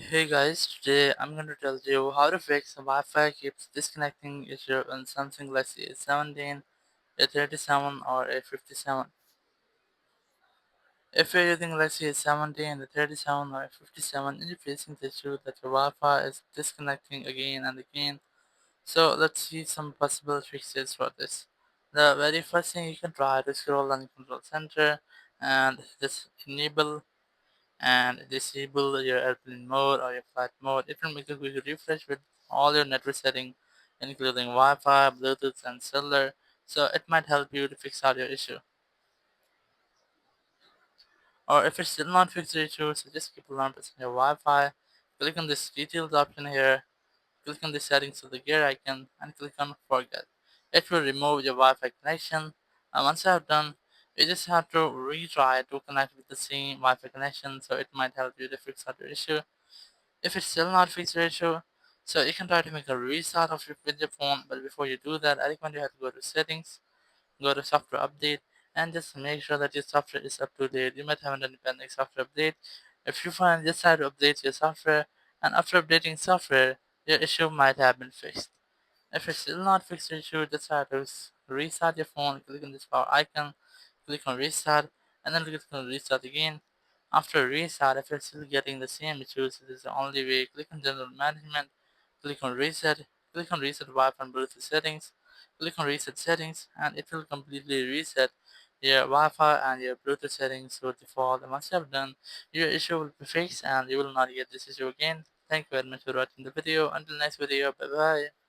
Hey guys, today I'm going to tell you how to fix Wi-Fi keeps disconnecting issue on Samsung Galaxy A17, A37 or A57. If you're using Galaxy A17, A37 or A57 and you're facing the issue that your Wi-Fi is disconnecting again and again, so let's see some possible fixes for this. The very first thing you can try to scroll on the control center and just enable and disable your airplane mode or your flight mode. It will make a quick refresh with all your network settings, including Wi-Fi, Bluetooth, and cellular. So it might help you to fix out your issue. Or if it's still not fixed your issue, so just keep on pressing your Wi-Fi. Click on this details option here. Click on the settings of the gear icon and click on forget. It will remove your Wi-Fi connection. And once you have done, you just have to retry to connect with the same Wi-Fi connection. So it might help you to fix out your issue. If it's still not fixed ratio, so you can try to make a restart of your with your phone. But before you do that, I recommend you have to go to settings, go to software update, and just make sure that your software is up to date. You might have an independent software update. If you find, just try to update your software, and after updating software, your issue might have been fixed. If it's still not fixed issue, just try to restart your phone. Click on this power icon, click on restart, and then click on restart again. After restart, if you're still getting the same issues, this is the only way. Click on general management, click on reset, click on reset Wi-Fi and Bluetooth settings, click on reset settings, and it will completely reset your Wi-Fi and your Bluetooth settings to default. And once you have done, your issue will be fixed and you will not get this issue again. Thank you very much for watching the video. Until next video, bye bye.